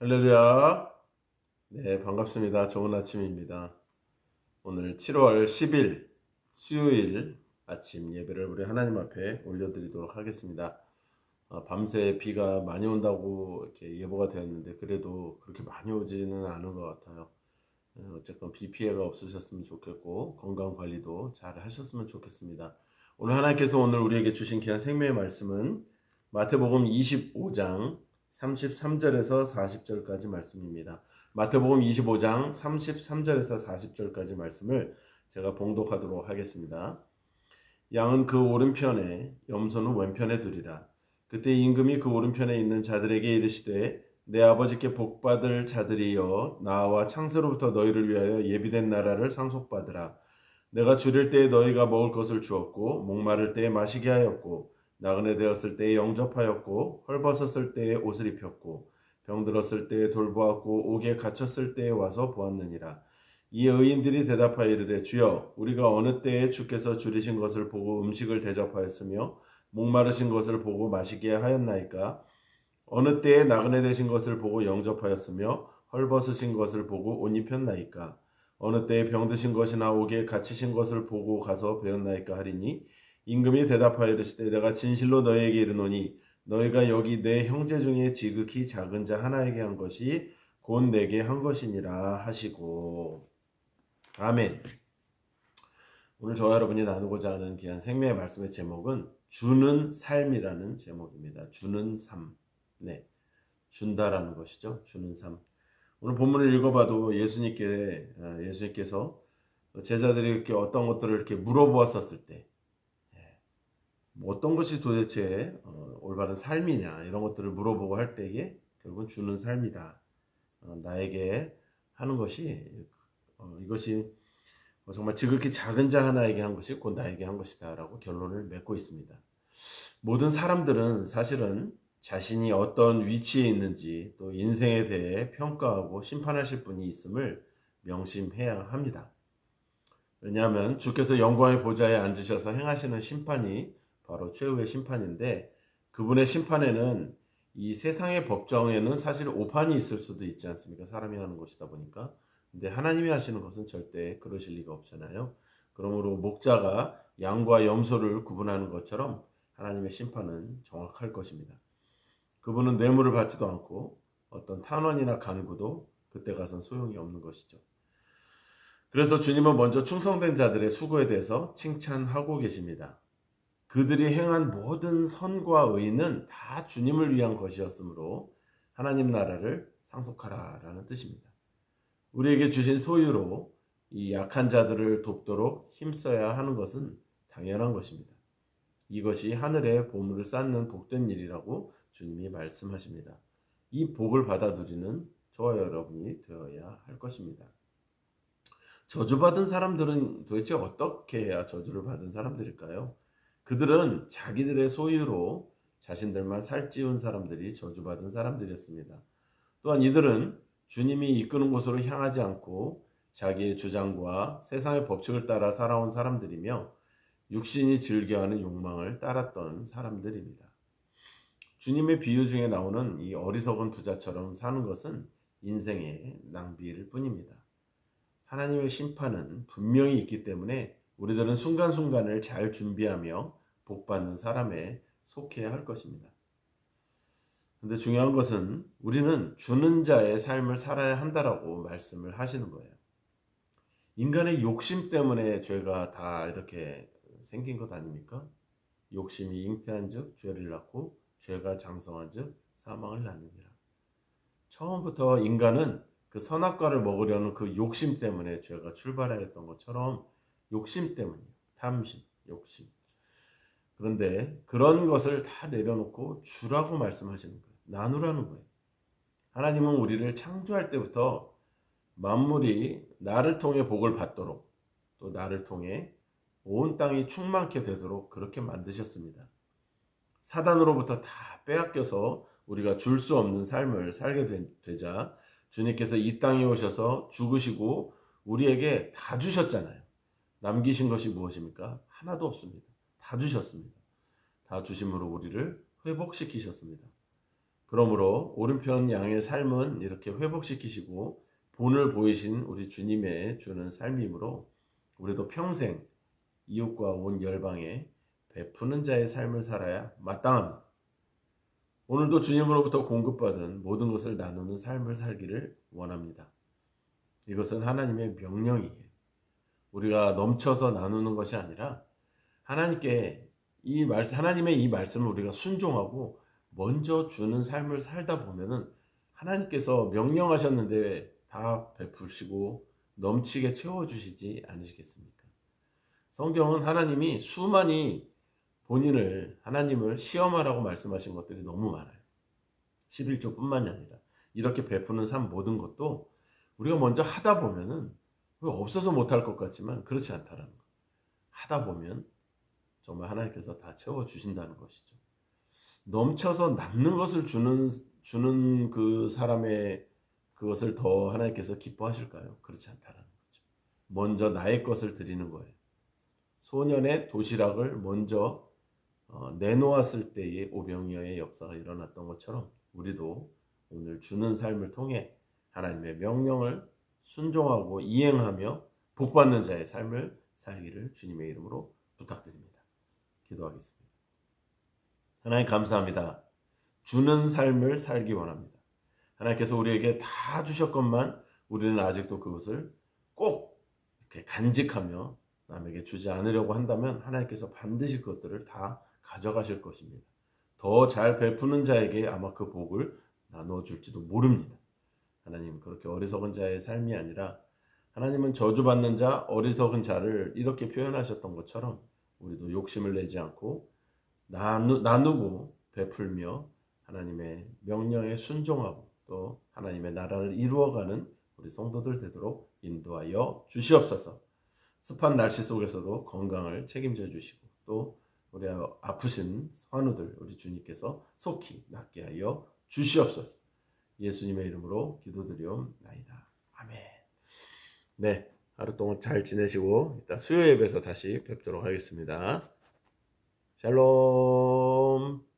할렐루야. 네, 반갑습니다. 좋은 아침입니다. 오늘 7월 10일 수요일 아침 예배를 우리 하나님 앞에 올려드리도록 하겠습니다. 밤새 비가 많이 온다고 이렇게 예보가 되었는데 그래도 그렇게 많이 오지는 않은 것 같아요. 어쨌건 비 피해가 없으셨으면 좋겠고 건강 관리도 잘 하셨으면 좋겠습니다. 오늘 하나님께서 오늘 우리에게 주신 귀한 생명의 말씀은 마태복음 25장 33절에서 40절까지 말씀입니다. 마태복음 25장 33절에서 40절까지 말씀을 제가 봉독하도록 하겠습니다. 양은 그 오른편에 염소는 왼편에 두리라. 그때 임금이 그 오른편에 있는 자들에게 이르시되 내 아버지께 복받을 자들이여 나와 창세로부터 너희를 위하여 예비된 나라를 상속받으라. 내가 줄일 때에 너희가 먹을 것을 주었고 목마를 때에 마시게 하였고 나그네 되었을 때에 영접하였고 헐벗었을 때에 옷을 입혔고 병들었을 때에 돌보았고 옥에 갇혔을 때에 와서 보았느니라. 이에 의인들이 대답하여 이르되 주여 우리가 어느 때에 주께서 줄이신 것을 보고 음식을 대접하였으며 목마르신 것을 보고 마시게 하였나이까? 어느 때에 나그네 되신 것을 보고 영접하였으며 헐벗으신 것을 보고 옷 입혔나이까? 어느 때에 병드신 것이나 옥에 갇히신 것을 보고 가서 배웠나이까 하리니 임금이 대답하여 이르시되 내가 진실로 너희에게 이르노니 너희가 여기 내 형제 중에 지극히 작은 자 하나에게 한 것이 곧 내게 한 것이니라 하시고. 아멘. 오늘 저와 여러분이 나누고자 하는 귀한 생명의 말씀의 제목은 주는 삶이라는 제목입니다. 주는 삶. 네, 준다라는 것이죠. 주는 삶. 오늘 본문을 읽어봐도 예수님께서 제자들이 이렇게 어떤 것들을 이렇게 물어보았었을 때 어떤 것이 도대체 올바른 삶이냐 이런 것들을 물어보고 할 때에 결국은 주는 삶이다. 나에게 하는 것이 이것이 정말 지극히 작은 자 하나에게 한 것이 곧 나에게 한 것이다 라고 결론을 맺고 있습니다. 모든 사람들은 사실은 자신이 어떤 위치에 있는지 또 인생에 대해 평가하고 심판하실 분이 있음을 명심해야 합니다. 왜냐하면 주께서 영광의 보좌에 앉으셔서 행하시는 심판이 바로 최후의 심판인데 그분의 심판에는 이 세상의 법정에는 사실 오판이 있을 수도 있지 않습니까? 사람이 하는 것이다 보니까. 근데 하나님이 하시는 것은 절대 그러실 리가 없잖아요. 그러므로 목자가 양과 염소를 구분하는 것처럼 하나님의 심판은 정확할 것입니다. 그분은 뇌물을 받지도 않고 어떤 탄원이나 간구도 그때 가선 소용이 없는 것이죠. 그래서 주님은 먼저 충성된 자들의 수고에 대해서 칭찬하고 계십니다. 그들이 행한 모든 선과 의는 다 주님을 위한 것이었으므로 하나님 나라를 상속하라라는 뜻입니다. 우리에게 주신 소유로 이 약한 자들을 돕도록 힘써야 하는 것은 당연한 것입니다. 이것이 하늘에 보물을 쌓는 복된 일이라고 주님이 말씀하십니다. 이 복을 받아 누리는 저와 여러분이 되어야 할 것입니다. 저주받은 사람들은 도대체 어떻게 해야 저주를 받은 사람들일까요? 그들은 자기들의 소유로 자신들만 살찌운 사람들이 저주받은 사람들이었습니다. 또한 이들은 주님이 이끄는 곳으로 향하지 않고 자기의 주장과 세상의 법칙을 따라 살아온 사람들이며 육신이 즐겨하는 욕망을 따랐던 사람들입니다. 주님의 비유 중에 나오는 이 어리석은 부자처럼 사는 것은 인생의 낭비일 뿐입니다. 하나님의 심판은 분명히 있기 때문에 우리들은 순간순간을 잘 준비하며 복받는 사람에 속해야 할 것입니다. 그런데 중요한 것은 우리는 주는 자의 삶을 살아야 한다라고 말씀을 하시는 거예요. 인간의 욕심 때문에 죄가 다 이렇게 생긴 것 아닙니까? 욕심이 잉태한 즉 죄를 낳고 죄가 장성한 즉 사망을 낳느니라. 처음부터 인간은 그 선악과를 먹으려는 그 욕심 때문에 죄가 출발하였던 것처럼 욕심 때문이에요. 탐심, 욕심. 그런데 그런 것을 다 내려놓고 주라고 말씀하시는 거예요. 나누라는 거예요. 하나님은 우리를 창조할 때부터 만물이 나를 통해 복을 받도록 또 나를 통해 온 땅이 충만케 되도록 그렇게 만드셨습니다. 사단으로부터 다 빼앗겨서 우리가 줄 수 없는 삶을 살게 되자 주님께서 이 땅에 오셔서 죽으시고 우리에게 다 주셨잖아요. 남기신 것이 무엇입니까? 하나도 없습니다. 다 주셨습니다. 다 주심으로 우리를 회복시키셨습니다. 그러므로 오른편 양의 삶은 이렇게 회복시키시고 본을 보이신 우리 주님의 주는 삶이므로 우리도 평생 이웃과 온 열방에 베푸는 자의 삶을 살아야 마땅합니다. 오늘도 주님으로부터 공급받은 모든 것을 나누는 삶을 살기를 원합니다. 이것은 하나님의 명령이에요. 우리가 넘쳐서 나누는 것이 아니라 하나님께 하나님의 이 말씀을 우리가 순종하고 먼저 주는 삶을 살다 보면은 하나님께서 명령하셨는데 다 베푸시고 넘치게 채워주시지 않으시겠습니까? 성경은 하나님이 수많이 하나님을 시험하라고 말씀하신 것들이 너무 많아요. 11조뿐만이 아니라 이렇게 베푸는 삶 모든 것도 우리가 먼저 하다 보면은 없어서 못할 것 같지만 그렇지 않다라는 거. 하다 보면 정말 하나님께서 다 채워주신다는 것이죠. 넘쳐서 남는 것을 주는 그 사람의 그것을 더 하나님께서 기뻐하실까요? 그렇지 않다라는 거죠. 먼저 나의 것을 드리는 거예요. 소년의 도시락을 먼저 내놓았을 때의 오병이어의 역사가 일어났던 것처럼 우리도 오늘 주는 삶을 통해 하나님의 명령을 순종하고 이행하며 복받는 자의 삶을 살기를 주님의 이름으로 부탁드립니다. 기도하겠습니다. 하나님 감사합니다. 주는 삶을 살기 원합니다. 하나님께서 우리에게 다 주셨건만 우리는 아직도 그것을 꼭 이렇게 간직하며 남에게 주지 않으려고 한다면 하나님께서 반드시 그것들을 다 가져가실 것입니다. 더 잘 베푸는 자에게 아마 그 복을 나눠줄지도 모릅니다. 하나님, 그렇게 어리석은 자의 삶이 아니라 하나님은 저주받는 자, 어리석은 자를 이렇게 표현하셨던 것처럼 우리도 욕심을 내지 않고 나누고 베풀며 하나님의 명령에 순종하고 또 하나님의 나라를 이루어가는 우리 성도들 되도록 인도하여 주시옵소서. 습한 날씨 속에서도 건강을 책임져 주시고 또 우리 아프신 환우들 우리 주님께서 속히 낫게 하여 주시옵소서. 예수님의 이름으로 기도드리옵나이다. 아멘. 네, 하루 동안 잘 지내시고 이따 수요 예배에서 다시 뵙도록 하겠습니다. 샬롬.